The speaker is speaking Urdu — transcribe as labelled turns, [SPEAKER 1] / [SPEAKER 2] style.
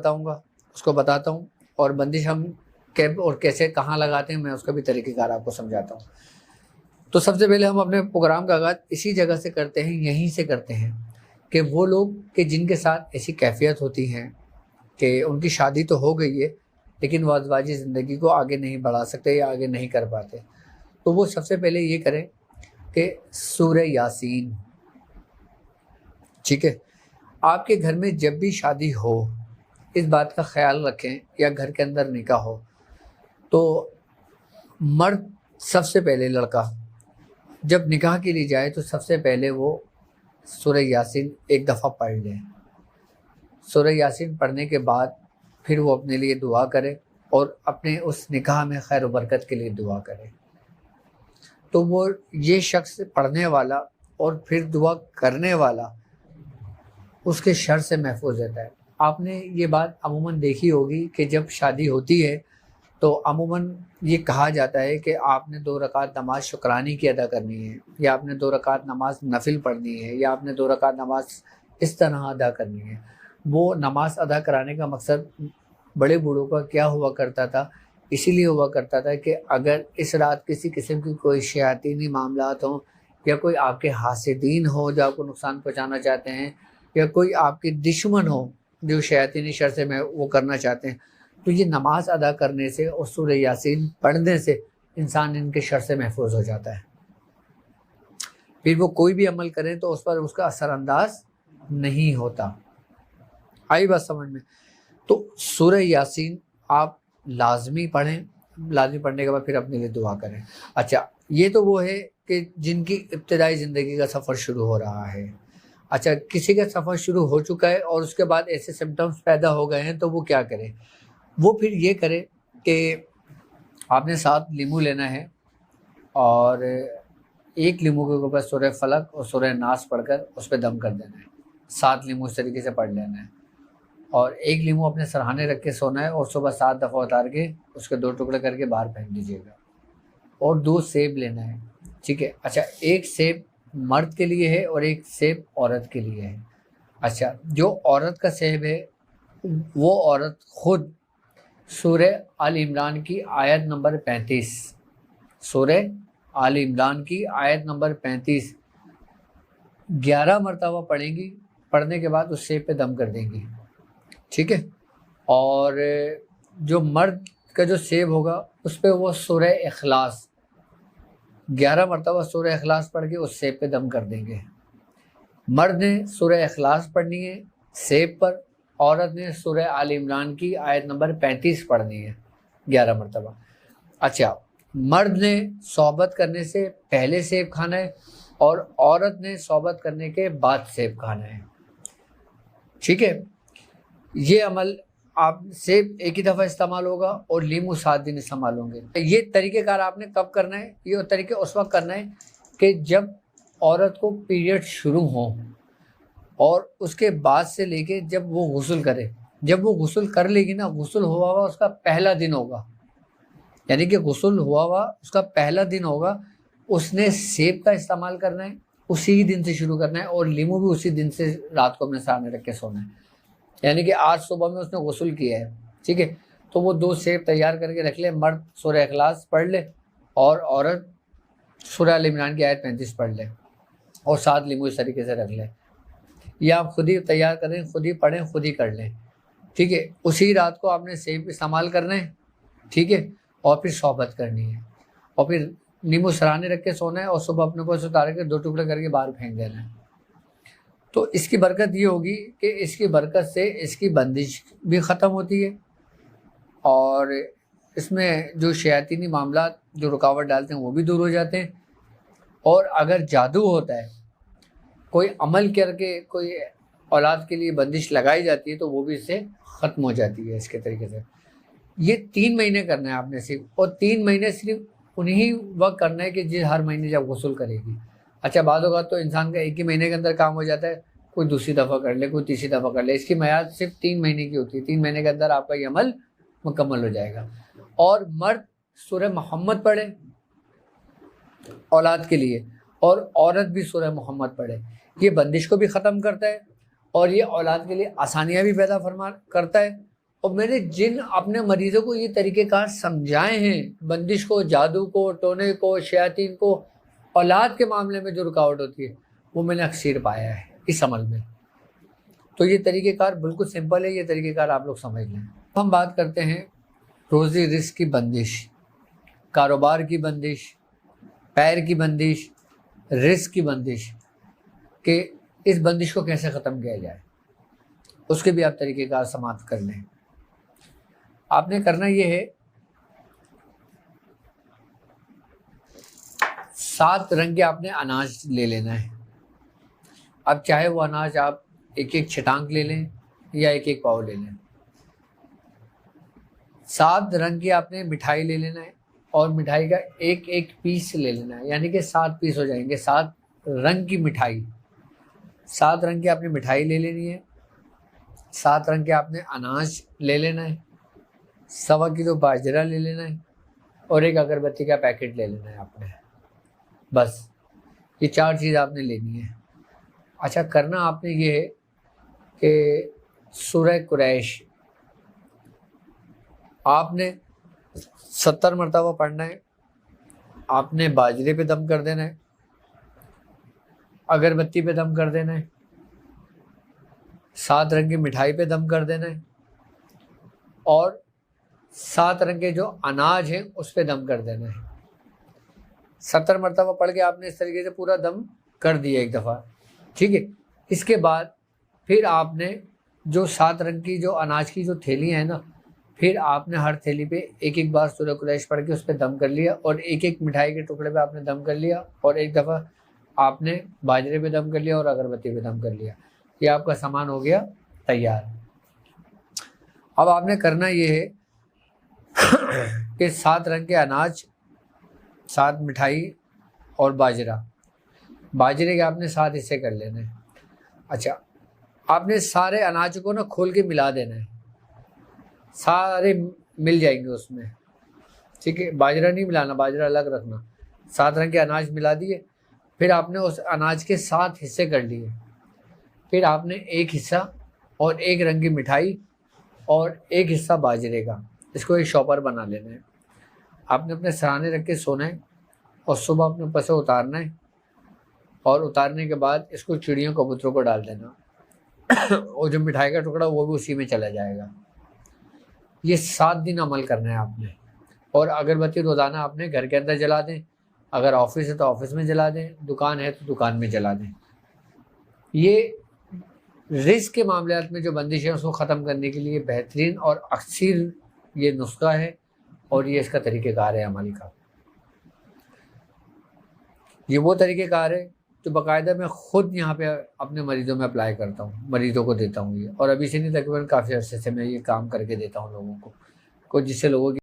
[SPEAKER 1] بتاؤں گا، اس کو بتاتا ہوں، اور بندش ہم کیب اور کیسے کہاں لگاتے ہیں میں اس کا بھی طریقہ کار آپ کو سمجھاتا ہوں۔ تو سب سے پہلے ہم اپنے پروگرام کا آغاز اسی جگہ سے کرتے ہیں، یہیں سے کرتے ہیں کہ وہ لوگ کہ جن کے ساتھ ایسی کیفیت ہوتی ہیں کہ ان کی شادی تو ہو گئی ہے لیکن وہ ازواجی زندگی کو آگے نہیں بڑھا سکتے یا آگے نہیں کر پاتے، تو وہ سب سے پہلے یہ کریں کہ سورہ یاسین، ٹھیک ہے، آپ کے گھر میں جب بھی شادی ہو اس بات کا خیال رکھیں، یا گھر کے اندر نکاح ہو تو مرد سب سے پہلے، لڑکا جب نکاح کے لیے جائے تو سب سے پہلے وہ سورہ یاسین ایک دفعہ پڑھ لیں۔ سورہ یاسین پڑھنے کے بعد پھر وہ اپنے لیے دعا کرے اور اپنے اس نکاح میں خیر و برکت کے لیے دعا کرے، تو وہ یہ شخص پڑھنے والا اور پھر دعا کرنے والا اس کے شر سے محفوظ رہتا ہے۔ آپ نے یہ بات عموماً دیکھی ہوگی کہ جب شادی ہوتی ہے تو عموماً یہ کہا جاتا ہے کہ آپ نے 2 رکعت نماز شکرانی کی ادا کرنی ہے، یا آپ نے 2 رکعت نماز نفل پڑھنی ہے، یا آپ نے 2 رکعت نماز اس طرح ادا کرنی ہے۔ وہ نماز ادا کرانے کا مقصد بڑے بوڑھوں کا کیا ہوا کرتا تھا؟ اسی لیے ہوا کرتا تھا کہ اگر اس رات کسی قسم کی کوئی شیاطینی معاملات ہوں، یا کوئی آپ کے حاسدین ہو جو آپ کو نقصان پہنچانا چاہتے ہیں، یا کوئی آپ کے دشمن ہو جو شیاطینی شر سے وہ کرنا چاہتے ہیں، تو یہ نماز ادا کرنے سے اور سورہ یاسین پڑھنے سے انسان ان کے شر سے محفوظ ہو جاتا ہے۔ پھر وہ کوئی بھی عمل کریں تو اس پر اس کا اثر انداز نہیں ہوتا۔ آئی بات سمجھ میں؟ تو سورہ یاسین آپ لازمی پڑھیں، لازمی پڑھنے کے بعد پھر اپنے لیے دعا کریں۔ اچھا، یہ تو وہ ہے کہ جن کی ابتدائی زندگی کا سفر شروع ہو رہا ہے۔ اچھا، کسی کا سفر شروع ہو چکا ہے اور اس کے بعد ایسے سمٹمز پیدا ہو گئے ہیں تو وہ کیا کرے؟ وہ پھر یہ کرے کہ آپ نے 7 لیمو لینا ہے، اور 1 لیمو کے اوپر سورہ فلق اور سورہ ناس پڑھ کر اس پہ دم کر دینا ہے۔ 7 لیمو اس طریقے سے پڑھ لینا ہے، اور 1 لیمو اپنے سرہانے رکھ کے سونا ہے، اور صبح 7 دفعہ اتار کے اس کے 2 ٹکڑے کر کے باہر پھینک دیجیے گا، اور 2 سیب لینا ہے، ٹھیک ہے۔ اچھا، 1 سیب مرد کے لیے ہے اور 1 سیب عورت کے لیے ہے۔ اچھا، جو عورت کا سیب ہے وہ عورت خود سورہ آل عمران کی آیت نمبر 35، سورہ آل عمران کی آیت نمبر 35 11 مرتبہ پڑھیں گی، پڑھنے کے بعد اس سیب پہ دم کر دیں گی، ٹھیک ہے۔ اور جو مرد کا جو سیب ہوگا اس پہ وہ سورہ اخلاص 11 مرتبہ سورہ اخلاص پڑھ کے اس سیب پہ دم کر دیں گے۔ مرد نے سورہ اخلاص پڑھنی ہے سیب پر، عورت نے سورہ آل عمران کی آیت نمبر 35 پڑھنی ہے 11 مرتبہ۔ اچھا، مرد نے صحبت کرنے سے پہلے سیب کھانا ہے، اور عورت نے صحبت کرنے کے بعد سیب کھانا ہے، ٹھیک ہے۔ یہ عمل آپ سیب ایک ہی دفعہ استعمال ہوگا اور لیمو 7 دن استعمال ہوں گے۔ یہ طریقہ کار آپ نے کب کرنا ہے؟ یہ طریقہ اس وقت کرنا ہے کہ جب عورت کو پیریڈ شروع ہوں، اور اس کے بعد سے لے کے جب وہ غسل کرے، جب وہ غسل کر لے گی نا، غسل ہوا ہوا اس کا پہلا دن ہوگا، یعنی کہ غسل ہوا ہوا اس کا پہلا دن ہوگا، اس نے سیب کا استعمال کرنا ہے، اسی دن سے شروع کرنا ہے، اور لیمو بھی اسی دن سے رات کو اپنے سامنے رکھ کے سونا ہے، یعنی کہ آج صبح میں اس نے غسل کیا ہے، ٹھیک ہے، تو وہ 2 سیب تیار کر کے رکھ لے، مرد سورہ اخلاص پڑھ لے اور عورت سورہ آل عمران کی آیت 35 پڑھ لے، اور 7 لیمو اس طریقے سے رکھ لے، یا آپ خود ہی تیار کریں، خود ہی پڑھیں، خود ہی کر لیں، ٹھیک ہے۔ اسی رات کو آپ نے سیب استعمال کرنا ہے، ٹھیک ہے، اور پھر صحبت کرنی ہے، اور پھر لیمو سرانے رکھ کے سونا ہے، اور صبح اپنے کو اتار کے 2 ٹکڑے کر کے باہر پھینک دینا ہے۔ تو اس کی برکت یہ ہوگی کہ اس کی برکت سے اس کی بندش بھی ختم ہوتی ہے، اور اس میں جو شیاطینی معاملات جو رکاوٹ ڈالتے ہیں وہ بھی دور ہو جاتے ہیں، اور اگر جادو ہوتا ہے، کوئی عمل کر کے کوئی اولاد کے لیے بندش لگائی جاتی ہے تو وہ بھی اس سے ختم ہو جاتی ہے اس کے طریقے سے۔ یہ 3 مہینے کرنا ہے آپ نے صرف، اور 3 مہینے صرف انہی وقت کرنا ہے کہ ہر مہینے جب غسل کرے گی۔ اچھا، بعض اوقات تو انسان کا 1 ہی مہینے کے اندر کام ہو جاتا ہے، کوئی دوسری دفعہ کر لے، کوئی تیسری دفعہ کر لے، اس کی میعاد صرف 3 مہینے کی ہوتی ہے، 3 مہینے کے اندر آپ کا یہ عمل مکمل ہو جائے گا۔ اور مرد سورہ محمد پڑھے اولاد کے لیے، اور عورت بھی سورہ محمد پڑھے، یہ بندش کو بھی ختم کرتا ہے، اور یہ اولاد کے لیے آسانیاں بھی پیدا کرتا ہے، اور میں نے جن اپنے مریضوں کو یہ طریقہ کار سمجھائے ہیں، بندش کو، جادو کو، ٹونے کو، شیاطین کو، اولاد کے معاملے میں جو رکاوٹ ہوتی ہے وہ میں نے اکثر پایا ہے اس عمل میں۔ تو یہ طریقہ کار بالکل سمپل ہے، یہ طریقہ کار آپ لوگ سمجھ لیں۔ ہم بات کرتے ہیں روزی رزق کی بندش، کاروبار کی بندش، پیر کی بندش، رزق کی بندش، کہ اس بندش کو کیسے ختم کیا جائے، اس کے بھی آپ طریقہ کار سماعت کر لیں۔ آپ نے کرنا یہ ہے، 7 رنگ کے آپ نے اناج لے لینا ہے۔ اب چاہے وہ اناج آپ ایک ایک چھٹانک لے لیں یا ایک ایک پاؤ لے لیں۔ 7 رنگ کی آپ نے مٹھائی لے لینا ہے، اور مٹھائی کا ایک ایک پیس لے لینا ہے، یعنی کہ 7 پیس ہو جائیں گے، 7 رنگ کی مٹھائی۔ 7 رنگ کی آپ نے مٹھائی لے لینی ہے، 7 رنگ کے آپ نے اناج لے لینا ہے، 1.25 کلو باجرہ لے لینا ہے، اور ایک اگربتی کا پیکٹ لے لینا ہے آپ نے۔ بس یہ 4 چیز آپ نے لینی ہے۔ اچھا، کرنا آپ نے یہ ہے کہ سورہ قریش آپ نے 70 مرتبہ پڑھنا ہے۔ آپ نے باجرے پہ دم کر دینا ہے، اگربتی پہ دم کر دینا ہے، 7 رنگ کی مٹھائی پہ دم کر دینا ہے، اور 7 رنگ کے جو اناج ہیں اس پہ دم کر دینا ہے۔ 70 مرتبہ پڑھ کے آپ نے اس طریقے سے پورا دم کر دیا ایک دفعہ، ٹھیک ہے۔ اس کے بعد پھر آپ نے جو 7 رنگ کی جو اناج کی جو تھیلیاں ہیں نا، پھر آپ نے ہر تھیلی پہ ایک ایک بار سورہ قریش پڑھ کے اس پہ دم کر لیا، اور ایک ایک مٹھائی کے ٹکڑے پہ آپ نے دم کر لیا، اور ایک دفعہ آپ نے باجرے پہ دم کر لیا اور اگربتی پہ دم کر لیا۔ یہ آپ کا سامان ہو گیا تیار۔ اب آپ نے کرنا یہ ہے کہ 7 رنگ کے اناج، 7 مٹھائی اور باجرے کے آپ نے 7 حصے کر لینے ہیں۔ اچھا، آپ نے سارے اناج کو نا کھول کے ملا دینا ہے، سارے مل جائیں گے اس میں، ٹھیک ہے۔ باجرہ نہیں ملانا، باجرہ الگ رکھنا۔ 7 رنگ کے اناج ملا دیے، پھر آپ نے اس اناج کے 7 حصے کر لیے، پھر آپ نے ایک حصہ اور ایک رنگ کی مٹھائی اور ایک حصہ باجرے کا، اس کو ایک شاپر بنا لینا ہے۔ آپ نے اپنے سرانے رکھ کے سونا ہے، اور صبح اپنے اوپر سے اتارنا ہے، اور اتارنے کے بعد اس کو چڑیوں کبوتروں کو ڈال دینا، اور جو مٹھائی کا ٹکڑا وہ بھی اسی میں چلا جائے گا۔ یہ 7 دن عمل کرنا ہے آپ نے۔ اور اگربتی روزانہ آپ نے گھر کے اندر جلا دیں، اگر آفس ہے تو آفس میں جلا دیں، دکان ہے تو دکان میں جلا دیں۔ یہ رزق کے معاملات میں جو بندش ہے اس کو ختم کرنے کے لیے بہترین اور اکثر یہ نسخہ ہے، اور یہ اس کا طریقہ کار ہے عمل کا۔ یہ وہ طریقہ کار ہے جو باقاعدہ میں خود یہاں پہ اپنے مریضوں میں اپلائی کرتا ہوں، مریضوں کو دیتا ہوں یہ، اور ابھی سے نہیں تقریباً کافی عرصے سے میں یہ کام کر کے دیتا ہوں لوگوں کو، جس سے لوگوں کی